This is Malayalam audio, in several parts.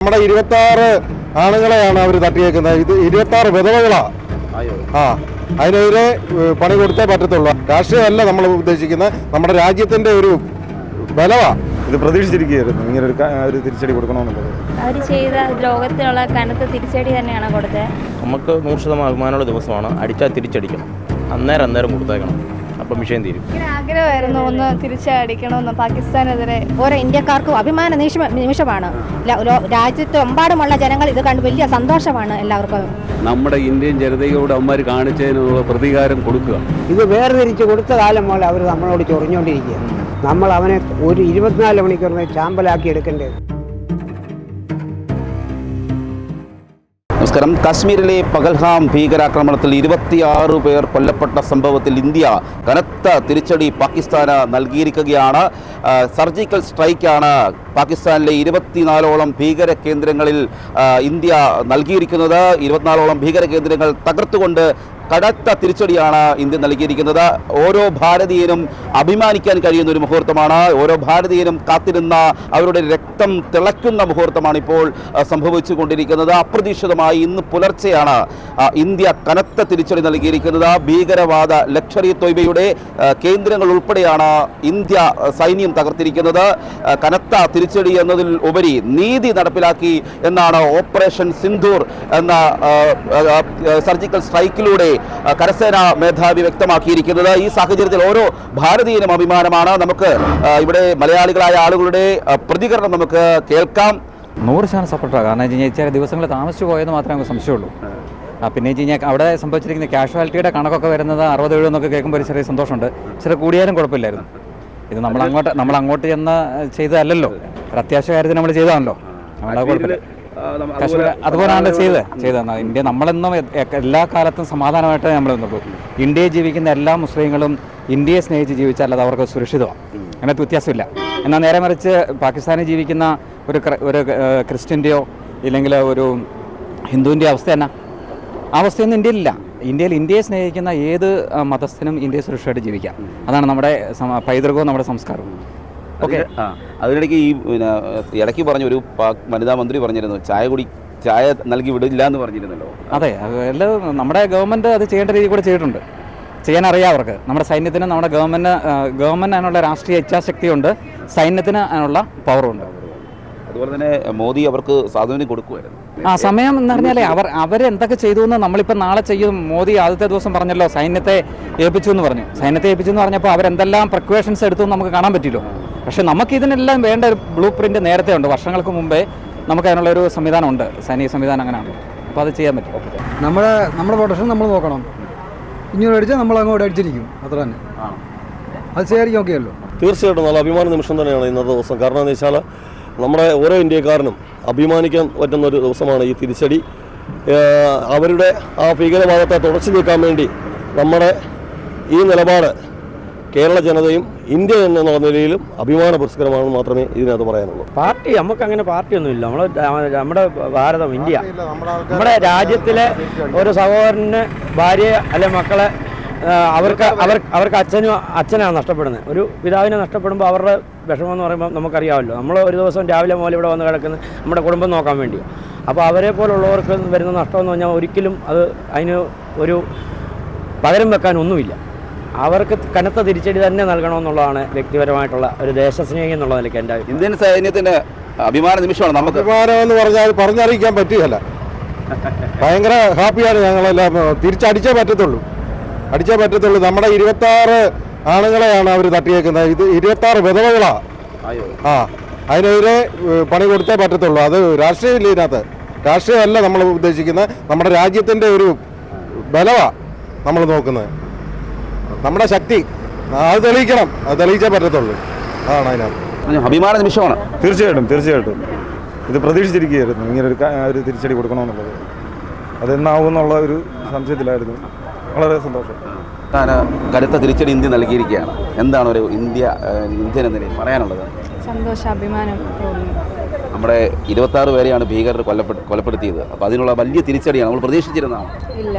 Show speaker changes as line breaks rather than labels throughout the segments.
നമ്മുടെ 26 ആണുങ്ങളെയാണ് അവർ തട്ടിയേക്കുന്നത്. ഇത് 26 വിധവകളാ. അതിനെതിരെ പണി കൊടുത്തേ പറ്റത്തുള്ളൂ. രാഷ്ട്രീയമല്ല നമ്മൾ ഉദ്ദേശിക്കുന്നത്, നമ്മുടെ രാജ്യത്തിന്റെ ഒരു ബലവാ. ഇത് പ്രതീക്ഷിച്ചിരിക്കുകയായിരുന്നു ഇങ്ങനെ ഒരു തിരിച്ചടി കൊടുക്കണമെന്നുള്ളത്.
അവർ ചെയ്ത ദ്രോഹത്തിനുള്ള കനത്ത തിരിച്ചടി തന്നെയാണ് കൊടുത്തത്.
നമുക്ക് 100% അഭിമാനമുള്ള ദിവസമാണ്. അടിച്ചാൽ തിരിച്ചടിക്കണം, അന്നേരം കൊടുത്തേക്കണം, അപ്പം വിഷയം തീരും.
ആഗ്രഹമായിരുന്നു ഒന്ന് തിരിച്ചടിക്കണമെന്ന് പാകിസ്ഥാനെതിരെ.
ഓരോ ഇന്ത്യക്കാർക്കും അഭിമാന നിമിഷമാണ്. രാജ്യത്തെമ്പാടുമുള്ള ജനങ്ങൾ ഇത് കണ്ട് വലിയ സന്തോഷമാണ് എല്ലാവർക്കും.
നമ്മുടെ ഇന്ത്യൻ ജനതയോട് അവന്മാർ കാണിച്ചതിനുള്ള പ്രതികാരം കൊടുക്കുക.
ഇത് വേർതിരിച്ച് കൊടുത്ത കാലം പോലെ അവർ നമ്മളോട് ചൊറിഞ്ഞുകൊണ്ടിരിക്കുക. നമ്മൾ അവനെ ഒരു 24 മണിക്കൂറിന് ചാമ്പലാക്കി എടുക്കേണ്ടത്.
നമസ്കാരം. കാശ്മീരിലെ പഹൽഗാം ഭീകരാക്രമണത്തിൽ 26 പേർ കൊല്ലപ്പെട്ട സംഭവത്തിൽ ഇന്ത്യ കനത്ത തിരിച്ചടി പാകിസ്ഥാന് നൽകിയിരിക്കുകയാണ്. സർജിക്കൽ സ്ട്രൈക്കാണ് പാകിസ്ഥാനിലെ 24ഓളം ഭീകര കേന്ദ്രങ്ങളിൽ ഇന്ത്യ നൽകിയിരിക്കുന്നത്. 24ഓളം ഭീകര കേന്ദ്രങ്ങൾ തകർത്തുകൊണ്ട് കനത്ത തിരിച്ചടിയാണ് ഇന്ത്യ നൽകിയിരിക്കുന്നത്. ഓരോ ഭാരതീയനും അഭിമാനിക്കാൻ കഴിയുന്ന ഒരു മുഹൂർത്തമാണ്. ഓരോ ഭാരതീയനും കാത്തിരുന്ന അവരുടെ രക്തം തിളയ്ക്കുന്ന മുഹൂർത്തമാണ് ഇപ്പോൾ സംഭവിച്ചു കൊണ്ടിരിക്കുന്നത്. അപ്രതീക്ഷിതമായി ഇന്ന് പുലർച്ചെയാണ് ഇന്ത്യ കനത്ത തിരിച്ചടി നൽകിയിരിക്കുന്നത്. ഭീകരവാദ ലഷ്കർ ഇ തോയ്ബയുടെ കേന്ദ്രങ്ങൾ ഉൾപ്പെടെയാണ് ഇന്ത്യ സൈന്യം തകർത്തിരിക്കുന്നത്. കനത്ത തിരിച്ചടി എന്നതിൽ ഉപരി നീതി നടപ്പിലാക്കി എന്നാണ് ഓപ്പറേഷൻ സിന്ദൂർ എന്ന സർജിക്കൽ സ്ട്രൈക്കിലൂടെ കരസേനാ മേധാവി വ്യക്തമാക്കിയിരിക്കുന്നത്. ഈ സാഹചര്യത്തിൽ ഓരോ ഭാരതീയനും അഭിമാനമാണ്. നമുക്ക് ഇവിടെ മലയാളികളായ ആളുകളുടെ പ്രതികരണം നമുക്ക് കേൾക്കാം.
100% സപ്പോർട്ടാണ്. കാരണം വെച്ച് കഴിഞ്ഞാൽ ചില ദിവസങ്ങൾ താമസിച്ചു പോയെന്ന് മാത്രമേ നമുക്ക് സംശയമുള്ളൂ. പിന്നെ വെച്ച് കഴിഞ്ഞാൽ അവിടെ സംഭവിച്ചിരിക്കുന്ന കാഷ്വാലിറ്റിയുടെ കണക്കൊക്കെ വരുന്നത് 60-70 എന്നൊക്കെ കേൾക്കുമ്പോൾ ഒരു ചെറിയ സന്തോഷമുണ്ട്. ചില കൂടിയാലും കുഴപ്പമില്ലായിരുന്നു. ഇത് നമ്മളങ്ങോട്ട് ചെന്ന് ചെയ്തതല്ലല്ലോ, ഒരു അത്യാവശ്യ കാര്യത്തിൽ നമ്മൾ ചെയ്തതാണല്ലോ, നമ്മളത് കുഴപ്പമില്ല. കാശ്മീർ അതുപോലെയാണ് ചെയ്തത്. ഇന്ത്യ നമ്മളെന്നും എല്ലാ കാലത്തും സമാധാനമായിട്ട് നമ്മൾ നിന്നുള്ളൂ. ഇന്ത്യയിൽ ജീവിക്കുന്ന എല്ലാ മുസ്ലിങ്ങളും ഇന്ത്യയെ സ്നേഹിച്ച് ജീവിച്ചാൽ അത് അവർക്ക് സുരക്ഷിതമാണ്. അതിനകത്ത് വ്യത്യാസമില്ല. എന്നാൽ നേരെ മറിച്ച് പാകിസ്ഥാനിൽ ജീവിക്കുന്ന ഒരു ക്രിസ്ത്യൻ്റെയോ ഇല്ലെങ്കിൽ ഒരു ഹിന്ദുവിൻ്റെ അവസ്ഥ തന്നെ അവസ്ഥയൊന്നും ഇന്ത്യയിലില്ല. ഇന്ത്യയെ സ്നേഹിക്കുന്ന ഏത് മതസ്ഥനും ഇന്ത്യയെ സുരക്ഷയായിട്ട് ജീവിക്കാം. അതാണ് നമ്മുടെ പൈതൃകവും നമ്മുടെ സംസ്കാരവും.
ഓക്കെ. അതിനിടയ്ക്ക് ഈ ഇടയ്ക്ക് പറഞ്ഞ ഒരു വനിതാ മന്ത്രി പറഞ്ഞിരുന്നു ചായ നൽകി വിടില്ല എന്ന് പറഞ്ഞിരുന്നല്ലോ.
അതെ, എല്ലാം നമ്മുടെ ഗവൺമെൻറ് അത് ചെയ്യേണ്ട രീതിയിൽ കൂടെ ചെയ്തിട്ടുണ്ട്. ചെയ്യാനറിയാം അവർക്ക്. നമ്മുടെ സൈന്യത്തിന് നമ്മുടെ ഗവൺമെൻറ് അതിനുള്ള രാഷ്ട്രീയ ഇച്ഛാശക്തിയുണ്ട്, സൈന്യത്തിന് അതിനുള്ള പവറുണ്ട്.
അതുപോലെ തന്നെ മോദി അവർക്ക് സ്വാതന്ത്ര്യം കൊടുക്കുമായിരുന്നു.
സമയം എന്ന് പറഞ്ഞാൽ അവരെന്തൊക്കെ ചെയ്തു എന്ന് നമ്മളിപ്പോൾ നാളെ ചെയ്യും. മോദി ആദ്യത്തെ ദിവസം പറഞ്ഞല്ലോ സൈന്യത്തെ ഏൽപ്പിച്ചു എന്ന് പറഞ്ഞു. സൈന്യത്തെ ഏൽപ്പിച്ചു എന്ന് പറഞ്ഞപ്പോൾ അവരെന്തെല്ലാം പ്രിക്കോഷൻസ് എടുത്തു നമുക്ക് കാണാൻ പറ്റില്ലോ. പക്ഷേ നമുക്ക് ഇതിനെല്ലാം വേണ്ട ഒരു ബ്ലൂ പ്രിൻ്റ് നേരത്തെ ഉണ്ട്. വർഷങ്ങൾക്ക് മുമ്പേ നമുക്ക് അതിനുള്ളൊരു സംവിധാനമുണ്ട്, സൈനിക സംവിധാനം അങ്ങനെയാണ്. അപ്പോൾ അത് ചെയ്യാൻ പറ്റും.
നമ്മുടെ പ്രൊട്ടക്ഷൻ നമ്മൾ നോക്കണം. ഇങ്ങോട്ട് അടിച്ചാൽ നമ്മൾ അങ്ങോട്ട് അടിച്ചിരിക്കും, അത്ര തന്നെ. അത് ചെയ്യാതിരിക്കും. ഓക്കെയല്ലോ.
തീർച്ചയായിട്ടും നല്ല അഭിമാന നിമിഷം തന്നെയാണ് ഇന്നത്തെ ദിവസം. കാരണം എന്ന് വെച്ചാൽ നമ്മുടെ ഓരോ ഇന്ത്യക്കാരനും അഭിമാനിക്കാൻ പറ്റുന്ന ഒരു ദിവസമാണ് ഈ തിരിച്ചടി. അവരുടെ ആ ഭീകരവാദത്തെ തുടച്ചു നീക്കാൻ വേണ്ടി നമ്മുടെ ഈ നിലപാട് കേരള ജനതയും ഇന്ത്യ എന്നുള്ള നിലയിലും അഭിമാന പുരസ്കരമാണെന്ന് മാത്രമേ ഇതിനകത്ത് പറയാനുള്ളൂ.
പാർട്ടി നമുക്കങ്ങനെ പാർട്ടിയൊന്നുമില്ല. നമ്മുടെ ഭാരതം, ഇന്ത്യ, നമ്മുടെ രാജ്യത്തിലെ ഒരു സഹോദരന് ഭാര്യയെ അല്ലെ മക്കളെ അവർക്ക് അച്ഛനാണ് നഷ്ടപ്പെടുന്നത്. ഒരു പിതാവിനെ നഷ്ടപ്പെടുമ്പോൾ അവരുടെ വിഷമം എന്ന് പറയുമ്പോൾ നമുക്കറിയാമല്ലോ. നമ്മൾ ഒരു ദിവസം രാവിലെ മുതൽ ഇവിടെ വന്ന് കിടക്കുന്നത് നമ്മുടെ കുടുംബം നോക്കാൻ വേണ്ടിയാണ്. അപ്പോൾ അവരെ പോലുള്ളവർക്ക് വരുന്ന നഷ്ടമെന്ന് പറഞ്ഞാൽ ഒരിക്കലും അതിന് ഒരു പകരം വെക്കാനൊന്നുമില്ല. അവർക്ക് കനത്ത തിരിച്ചടി തന്നെ നൽകണമെന്നുള്ളതാണ് വ്യക്തിപരമായിട്ടുള്ള ഒരു ദേശസ്നേഹി എന്നുള്ള നിലയ്ക്ക് എൻ്റെ
ഇന്ത്യൻ സൈന്യത്തിന് അഭിമാന നിമിഷമാണ്. നമുക്ക്
അഭിമാനം എന്ന് പറഞ്ഞാൽ പറഞ്ഞറിയിക്കാൻ പറ്റുകയല്ല. ഭയങ്കര ഹാപ്പിയാണ് ഞങ്ങളെല്ലാം. തിരിച്ചടിച്ചേ പറ്റത്തുള്ളൂ. നമ്മുടെ 26 ആണുങ്ങളെയാണ് അവർ തട്ടിയേക്കുന്നത്. ഇത് 26 വിധവകളാ. അതിനെതിരെ പണി കൊടുത്തേ പറ്റത്തുള്ളൂ. അത് രാഷ്ട്രീയമില്ല ഇതിനകത്ത്. രാഷ്ട്രീയമല്ല നമ്മൾ ഉദ്ദേശിക്കുന്നത്, നമ്മുടെ രാജ്യത്തിൻ്റെ ഒരു ബലവാ നമ്മൾ നോക്കുന്നത്, നമ്മുടെ ശക്തി. അത് തെളിയിക്കണം, അത് തെളിയിച്ചേ പറ്റത്തുള്ളൂ. അതാണ് അതിനകത്ത്
അഭിമാന നിമിഷമാണ്.
തീർച്ചയായിട്ടും ഇത് പ്രതീക്ഷിച്ചിരിക്കുകയായിരുന്നു ഇങ്ങനെ ഒരു തിരിച്ചടി കൊടുക്കണമെന്നുള്ളത്. അതെന്നാവുമെന്നുള്ള ഒരു സംശയത്തിലായിരുന്നു. വളരെ സന്തോഷം.
കരുത്ത തിരിച്ചടി ഇന്ത്യ നൽകിയിരിക്കുകയാണ്. എന്താണ് ഒരു ഇന്ത്യൻ എന്ന നിലയിൽ പറയാനുള്ളത്?
സന്തോഷം, അഭിമാനം.
നമ്മുടെ 26 പേരെയാണ് ഭീകരർ കൊലപ്പെടുത്തിയത്. അപ്പോൾ അതിനുള്ള വലിയ തിരിച്ചടിയാണ്. നമ്മൾ പ്രതീക്ഷിച്ചിരുന്നതാണ്.
ഇല്ല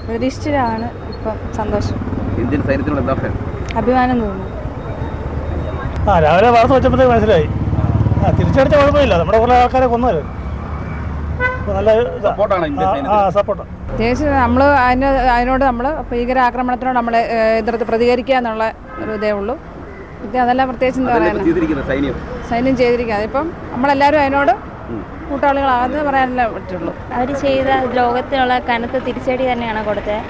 പ്രതീക്ഷിച്ചതാണ്. ഇപ്പം സന്തോഷം.
ഇന്ത്യൻ സൈന്യത്തിനുള്ള എന്താ
അഭിമാനം തോന്നുന്നു.
രാവിലെ വാർത്ത വെച്ചപ്പോഴത്തേക്ക് മനസ്സിലായി. തിരിച്ചടിച്ച കുഴപ്പമില്ല. നമ്മുടെ കുറേ ആൾക്കാരെ കൊന്നല്ലോ.
നല്ല
സപ്പോർട്ടാണ് ഇന്ത്യൻ സൈന്യത്തിന്.
സപ്പോർട്ട്.
നമ്മൾ അതിനോട് നമ്മൾ ഭീകരാക്രമണത്തിനോട് നമ്മൾ എതിർത്ത് പ്രതികരിക്കുക എന്നുള്ള ഒരു ഇതേ ഉള്ളൂ. അതെല്ലാം പ്രത്യേകിച്ച് എന്താ പറയുക, സൈന്യം ചെയ്തിരിക്കുക. അതിപ്പം നമ്മളെല്ലാവരും അതിനോട് കൂട്ടാളികളാകുന്നത് പറയാനല്ലേ പറ്റുള്ളൂ.
അവർ ചെയ്ത ദ്രോഹത്തിനുള്ള കനത്ത തിരിച്ചടി തന്നെയാണ് കൊടുത്തത്.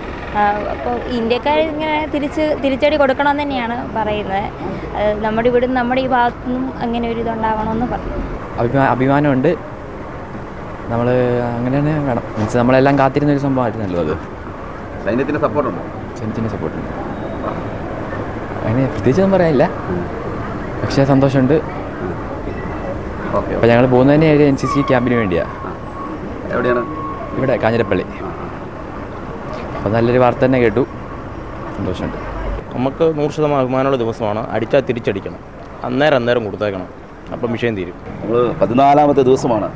അപ്പോൾ ഇന്ത്യക്കാർ ഇങ്ങനെ തിരിച്ചടി കൊടുക്കണമെന്ന് തന്നെയാണ് പറയുന്നത്. നമ്മുടെ ഇവിടുന്ന് നമ്മുടെ ഈ ഭാഗത്തു നിന്നും അങ്ങനെ ഒരു ഇതുണ്ടാവണമെന്ന് പറഞ്ഞു.
അഭിമാനമുണ്ട്. നമ്മൾ അങ്ങനെ തന്നെ വേണം. മീൻസ് നമ്മളെല്ലാം കാത്തിരുന്നൊരു സംഭവമായിരുന്നല്ലോ അത്.
സൈന്യത്തിന് സപ്പോർട്ടുണ്ട്.
സൈന്യത്തിൻ്റെ സപ്പോർട്ടുണ്ട്. അങ്ങനെ പ്രത്യേകിച്ചൊന്നും പറയാനില്ല, പക്ഷേ സന്തോഷമുണ്ട്. അപ്പോൾ ഞങ്ങൾ പോകുന്നതന്നെ ഒരു NCC ക്യാമ്പിന് വേണ്ടിയാണ്.
എവിടെയാണ്?
ഇവിടെ കാഞ്ഞിരപ്പള്ളി. അപ്പോൾ നല്ലൊരു വാർത്ത തന്നെ കേട്ടു, സന്തോഷമുണ്ട്.
നമുക്ക് 100% അഭിമാനമുള്ള ദിവസമാണ്. അടിച്ചാൽ തിരിച്ചടിക്കണം, അന്നേരം കൊടുത്തേക്കണം, അപ്പം വിഷയം തീരും.
നമ്മൾ 14ാമത്തെ ദിവസമാണ്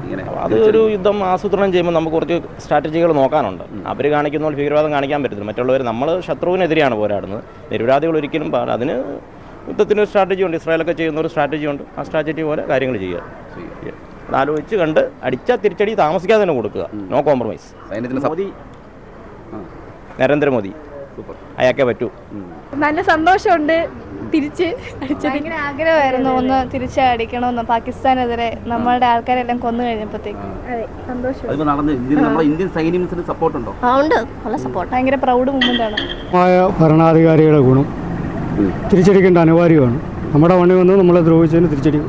ഇങ്ങനെ.
അത് ഒരു യുദ്ധം ആസൂത്രണം ചെയ്യുമ്പോൾ നമുക്ക് കുറച്ച് സ്ട്രാറ്റജികൾ നോക്കാനുണ്ട്. അവർ കാണിക്കുന്ന പോലെ ഭീകരവാദം കാണിക്കാൻ പറ്റത്തില്ല. മറ്റുള്ളവർ നമ്മൾ ശത്രുവിനെതിരെയാണ് പോരാടുന്നത്. നിരപരാധികൾ ഒരിക്കലും അതിന് യുദ്ധത്തിന് സ്ട്രാറ്റജി ഉണ്ട്. ഇസ്രായേലൊക്കെ ചെയ്യുന്ന ഒരു സ്ട്രാറ്റജി ഉണ്ട്. ആ സ്ട്രാറ്റജി പോലെ കാര്യങ്ങൾ ചെയ്യുക. ആലോചിച്ച് കണ്ട് അടിച്ചാൽ തിരിച്ചടി താമസിക്കാതെ തന്നെ കൊടുക്കുക. No compromise. മോദി, നരേന്ദ്രമോദി അയാൾക്കേ പറ്റൂ.
നല്ല സന്തോഷമുണ്ട്. തിരിച്ച് ഭയങ്കര ആഗ്രഹമായിരുന്നു ഒന്ന് തിരിച്ചടിക്കണമെന്ന്. പാകിസ്ഥാനെതിരെ നമ്മളുടെ ആൾക്കാരെല്ലാം കൊന്നു കഴിഞ്ഞപ്പോഴത്തേക്ക് സന്തോഷം.
ഇന്ത്യൻ സൈന്യത്തിന് സപ്പോർട്ടുണ്ടോ?
ഉണ്ട്, നല്ല സപ്പോർട്ട്. ഭയങ്കര പ്രൗഡ് മൂമെൻ്റാണ്.
ഭരണാധികാരികളുടെ ഗുണം തിരിച്ചടിക്കേണ്ട അനിവാര്യമാണ്. നമ്മുടെ മണ്ണിൽ വന്ന് നമ്മളെ ദ്രോഹിച്ചതിന് തിരിച്ചടി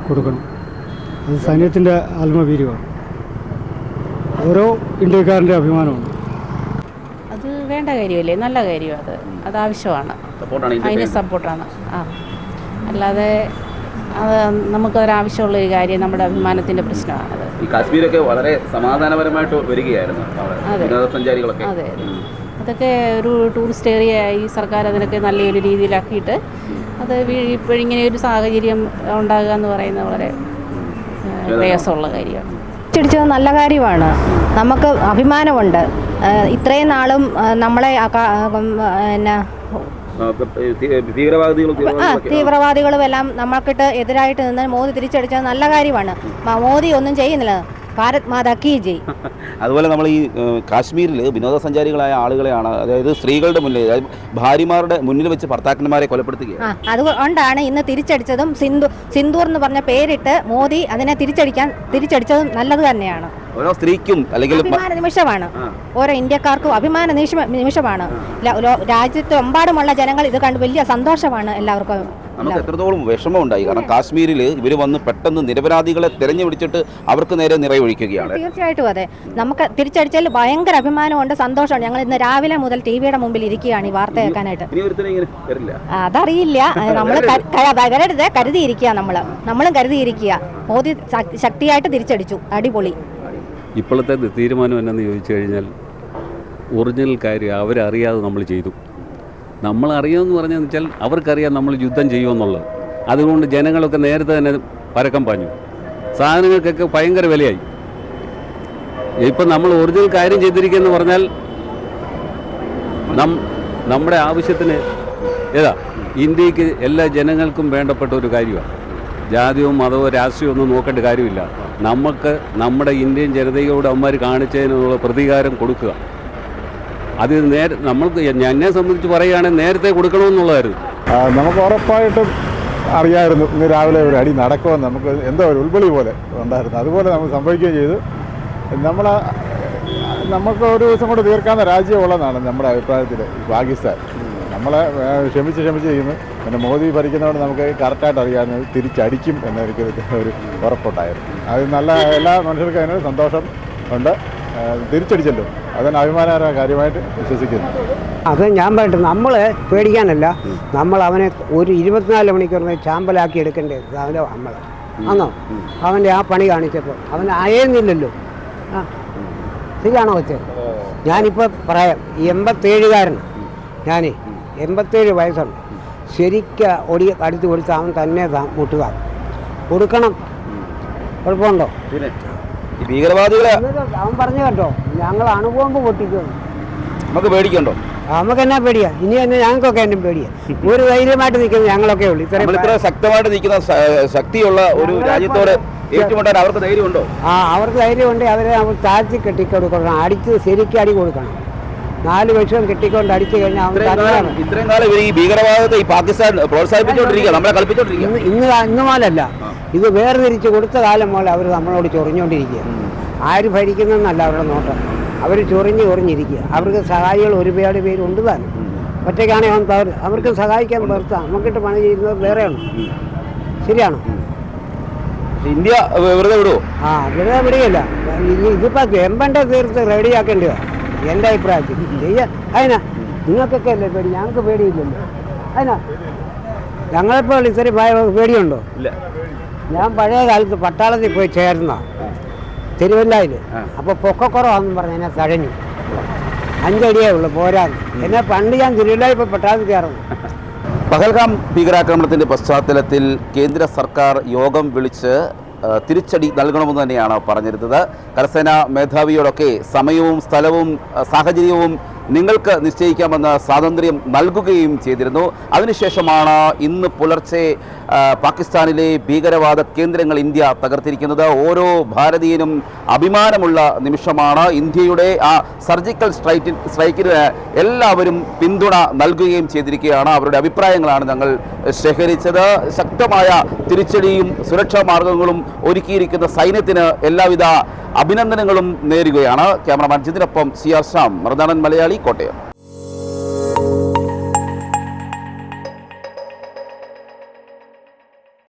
കൊടുക്കണം. അത് സൈന്യത്തിൻ്റെ ആത്മവീര്യമാണ്. ഓരോ ഇന്ത്യക്കാരൻ്റെ അഭിമാനമാണ്.
അത് വേണ്ട കാര്യമല്ലേ, നല്ല കാര്യമാണ്. അത് ആവശ്യമാണ്. അതിന് സപ്പോർട്ടാണ്. അല്ലാതെ അത് നമുക്കൊരാവശ്യമുള്ളൊരു കാര്യം, നമ്മുടെ അഭിമാനത്തിൻ്റെ പ്രശ്നമാണത്.
ഈ കാശ്മീരൊക്കെ വളരെ സമാധാനപരമായിട്ട് വരികയായിരുന്നു വിനോദസഞ്ചാരികളൊക്കെ.
അതെ, അതൊക്കെ ഒരു ടൂറിസ്റ്റ് ഏരിയ ഈ സർക്കാർ അതിനൊക്കെ നല്ലൊരു രീതിയിലാക്കിയിട്ട് അത് ഇപ്പോഴിങ്ങനെ ഒരു സാഹചര്യം ഉണ്ടാകുക എന്ന് പറയുന്നത് വളരെ പ്രയാസമുള്ള കാര്യമാണ്.
തിരിച്ചടിച്ചത് നല്ല കാര്യമാണ്. നമുക്ക് അഭിമാനമുണ്ട്. ഇത്രയും നാളും നമ്മളെ തീവ്രവാദികളും എല്ലാം നമ്മൾക്കിട്ട് എതിരായിട്ട് നിന്ന് മോദി തിരിച്ചടിച്ചത് നല്ല കാര്യമാണ്. മോദി ഒന്നും ചെയ്യുന്നില്ല. ഭാരത് മാതാ കി ജയ്.
അതുപോലെ നമ്മൾ ഈ കാശ്മീരിൽ വിനോദസഞ്ചാരികളായ ആളുകളെയാണ്, അതായത് സ്ത്രീകളുടെ മുന്നിൽ, അതായത് ഭാര്യമാരുടെ മുന്നിൽ വെച്ച് ഭർത്താക്കന്മാരെ കൊലപ്പെടുത്തുകയാണ്.
അതുകൊണ്ടാണ് ഇന്ന് തിരിച്ചടിച്ചതും. സിന്ദൂർ എന്ന് പറഞ്ഞ പേരിട്ട് മോദി അതിനെ തിരിച്ചടിച്ചതും നല്ലത് തന്നെയാണ്.
ഓരോ സ്ത്രീക്കും അല്ലെങ്കിൽ
അഭിമാന നിമിഷമാണ്. ഓരോ ഇന്ത്യക്കാർക്കും അഭിമാന നിമിഷമാണ്. രാജ്യത്തെമ്പാടുമുള്ള ജനങ്ങൾ ഇത് കണ്ട് വലിയ സന്തോഷമാണ് എല്ലാവർക്കും.
നമുക്ക് എത്രത്തോളം വിഷമമുണ്ടായി. കാരണം കാശ്മീരിൽ ഇവർ വന്ന് പെട്ടെന്ന് നിരപരാധികളെ തെരഞ്ഞു പിടിച്ചിട്ട് അവർക്ക് നേരെ നിറയൊഴിക്കുകയാണ്.
തീർച്ചയായിട്ടും അതെ. നമുക്ക് തിരിച്ചടിച്ചാൽ ഭയങ്കര അഭിമാനമുണ്ട്, സന്തോഷമാണ്. ഞങ്ങൾ ഇന്ന് രാവിലെ മുതൽ ടിവിയുടെ മുമ്പിൽ ഇരിക്കുകയാണ് ഈ വാർത്ത കേൾക്കാനായിട്ട്. അതറിയില്ല, നമ്മൾ കരുതിയിരിക്കുക. നമ്മളും കരുതിയിരിക്കുക. മോദി ശക്തിയായിട്ട് തിരിച്ചടിച്ചു. അടിപൊളി.
ഇപ്പോഴത്തെ തീരുമാനം എന്നു ചോദിച്ചു കഴിഞ്ഞാൽ ഒറിജിനൽ കാര്യം അവരറിയാതെ നമ്മൾ ചെയ്തു. നമ്മളറിയാമെന്ന് പറഞ്ഞതെന്ന് വെച്ചാൽ അവർക്കറിയാം നമ്മൾ യുദ്ധം ചെയ്യുമെന്നുള്ളത്. അതുകൊണ്ട് ജനങ്ങളൊക്കെ നേരത്തെ തന്നെ പരക്കം പാഞ്ഞു. സാധനങ്ങൾക്കൊക്കെ ഭയങ്കര വിലയായി. ഇപ്പം നമ്മൾ ഒറിജിനൽ കാര്യം ചെയ്തിരിക്കുകയെന്ന് പറഞ്ഞാൽ നമ്മുടെ ആവശ്യത്തിന് ഇന്ത്യക്ക് എല്ലാ ജനങ്ങൾക്കും വേണ്ടപ്പെട്ട ഒരു കാര്യമാണ്. ജാതിയോ മതമോ രാഷ്ട്രീയമോ ഒന്നും നോക്കേണ്ട കാര്യമില്ല. നമുക്ക് നമ്മുടെ ഇന്ത്യൻ ജനതയോട് അവന്മാർ കാണിച്ചതിനുള്ള പ്രതികാരം കൊടുക്കുക. അത് നമ്മൾക്ക് എന്നെ സംബന്ധിച്ച് പറയുകയാണെങ്കിൽ നേരത്തെ കൊടുക്കണമെന്നുള്ളതായിരുന്നു.
നമുക്ക് ഉറപ്പായിട്ടും അറിയാമായിരുന്നു ഇന്ന് രാവിലെ ഒരു അടി നടക്കുമെന്ന്. നമുക്ക് എന്തോ ഒരു ഉൾവിളി പോലെ ഉണ്ടായിരുന്നു. അതുപോലെ നമുക്ക് സംഭവിക്കുകയും ചെയ്തു. നമുക്ക് ഒരു ദിവസം കൊണ്ട് തീർക്കാവുന്ന രാജ്യമുള്ളതാണ് നമ്മുടെ അഭിപ്രായത്തിൽ പാകിസ്ഥാൻ. നമ്മളെ ക്ഷമിച്ച് ചെയ്യുന്നു. പിന്നെ മോദി ഭരിക്കുന്നതുകൊണ്ട് നമുക്ക് കറക്റ്റായിട്ട് അറിയാവുന്നത് തിരിച്ചടിക്കും എന്നൊരു ഉറപ്പുണ്ടായിരുന്നു. അത് നല്ല എല്ലാ മനുഷ്യർക്കും അതിനൊരു സന്തോഷം ഉണ്ട്. തിരിച്ചടിച്ചല്ലോ, അതിന് അഭിമാനകരമായ കാര്യമായിട്ട് വിശ്വസിക്കുന്നു.
അത് ഞാൻ പറയട്ടെ, നമ്മൾ പേടിക്കാനല്ല, നമ്മൾ അവനെ ഒരു 24 മണിക്കൂറിന് ചാമ്പലാക്കി എടുക്കേണ്ടത് നമ്മൾ ആണോ? അവൻ്റെ ആ പണി കാണിച്ചപ്പോൾ അവൻ അയയുന്നില്ലല്ലോ. ശരിയാണോ വെച്ചത്? ഞാനിപ്പോൾ പറയാം, 87കാരനാണ് ഞാൻ. 87 വയസ്സുണ്ട്. ശരിക്കും അടുത്ത് കൊടുത്ത് അവൻ തന്നെ മുട്ടുക കൊടുക്കണം. കുഴപ്പമുണ്ടോ?
ഭീകരവാദികളെ
അവൻ പറഞ്ഞു കേട്ടോ, ഞങ്ങൾ അണുബോംബ് പൊട്ടിക്കുന്നു.
നമുക്ക് പേടിക്കണ്ടോ?
നമുക്ക് എന്നാ പേടിയാ? ഇനി തന്നെ ഞങ്ങൾക്കൊക്കെ എന്നെ പേടിയാ. ഒരു ധൈര്യമായിട്ട് നിൽക്കുന്നത് ഞങ്ങളൊക്കെ ഉള്ളു.
ഇത്ര ശക്തമായിട്ട് നിൽക്കുന്ന ശക്തിയുള്ള ഒരു രാജ്യത്തോട് ഏറ്റുമുട്ടാൻ അവർക്ക് ധൈര്യമുണ്ടോ?
അവർക്ക് ധൈര്യമുണ്ട്. അവരെ നമ്മൾ താഴ്ത്തി കെട്ടിക്കൊടുക്കണം, അടിച്ച് ശരിക്കും അടി കൊടുക്കണം. 4 വർഷം കെട്ടിക്കൊണ്ട് അടിച്ചു കഴിഞ്ഞാൽ
ഇത്രയും കാലം ഇവർ ഈ ഭീകരവാദത്തെ ഈ പാകിസ്ഥാൻ പ്രോത്സാഹിപ്പിച്ചുകൊണ്ടിരിക്കുക, നമ്മളെ കളിപ്പിച്ചോണ്ടിരിക്കുക.
ഇന്ന് മുതലല്ല, ഇത് വേർതിരിച്ച് കൊടുത്ത കാലം മുതൽ അവർ നമ്മളോട് ചൊറിഞ്ഞുകൊണ്ടിരിക്കുക. ആര് ഭരിക്കുന്നതെന്നല്ല അവരുടെ നോട്ടം, അവർ ചൊറിഞ്ഞിരിക്കുക. അവർക്ക് സഹായികൾ ഒരുപാട് പേരുണ്ട് താനും. ഒറ്റയ്ക്കാണെ അവർക്ക് സഹായിക്കാൻ പുറത്ത് നമുക്കിട്ട് പണി ചെയ്യുന്നത് വേറെയാണ്. ശരിയാണോ?
ഇന്ത്യ വെറുതെ വിടുവോ?
വെറുതെ വിടുകയില്ല. ഇതിപ്പോൾ വെമ്പണ്ട തീർത്ത് റെഡിയാക്കേണ്ടതാണ് എൻ്റെ അഭിപ്രായത്തിൽ. അതിനാ നിങ്ങൾക്കൊക്കെ അല്ലേ പേടി, ഞങ്ങൾക്ക് പേടിയില്ലല്ലോ. അതിനാ ഞങ്ങളിപ്പോൾ ഇത്തിരി പേടിയുണ്ടോ? ഞാൻ പഴയ കാലത്ത് പട്ടാളത്തിൽ പോയി ചേർന്ന തിരുവല്ലയിൽ. അപ്പോൾ പൊക്കക്കുറവാണെന്ന് പറഞ്ഞ് എന്നെ തഴഞ്ഞു. 5 അടിയേ ഉള്ളൂ, പോരാന്ന്. എന്നെ പണ്ട് ഞാൻ തിരുവല്ലയിൽ പോയി പട്ടാളത്തിൽ ചേർന്നു.
പഹൽഗാം ഭീകരാക്രമണത്തിൻ്റെ പശ്ചാത്തലത്തിൽ കേന്ദ്ര സർക്കാർ യോഗം വിളിച്ച് തിരിച്ചടി നൽകണമെന്ന് തന്നെയാണ് പറഞ്ഞിരുന്നത്. കരസേനാ മേധാവിയോടൊക്കെ സമയവും സ്ഥലവും സാഹചര്യവും നിങ്ങൾക്ക് നിശ്ചയിക്കാമെന്ന് സ്വാതന്ത്ര്യം നൽകുകയും ചെയ്തിരുന്നു. അതിനുശേഷമാണ് ഇന്ന് പുലർച്ചെ പാകിസ്ഥാനിലെ ഭീകരവാദ കേന്ദ്രങ്ങൾ ഇന്ത്യ തകർത്തിരിക്കുന്നത്. ഓരോ ഭാരതീയനും അഭിമാനമുള്ള നിമിഷമാണ്. ഇന്ത്യയുടെ ആ സർജിക്കൽ സ്ട്രൈക്കിന് എല്ലാവരും പിന്തുണ നൽകുകയും ചെയ്തിരിക്കുകയാണ്. അവരുടെ അഭിപ്രായങ്ങളാണ് ഞങ്ങൾ ശേഖരിച്ചത്. ശക്തമായ തിരിച്ചടിയും സുരക്ഷാ മാർഗങ്ങളും ഒരുക്കിയിരിക്കുന്ന സൈന്യത്തിന് എല്ലാവിധ അഭിനന്ദനങ്ങളും നേരുകയാണ്. Cameraman ജിതിനൊപ്പം CR Shyam, Marunadan Malayali, Kottayam.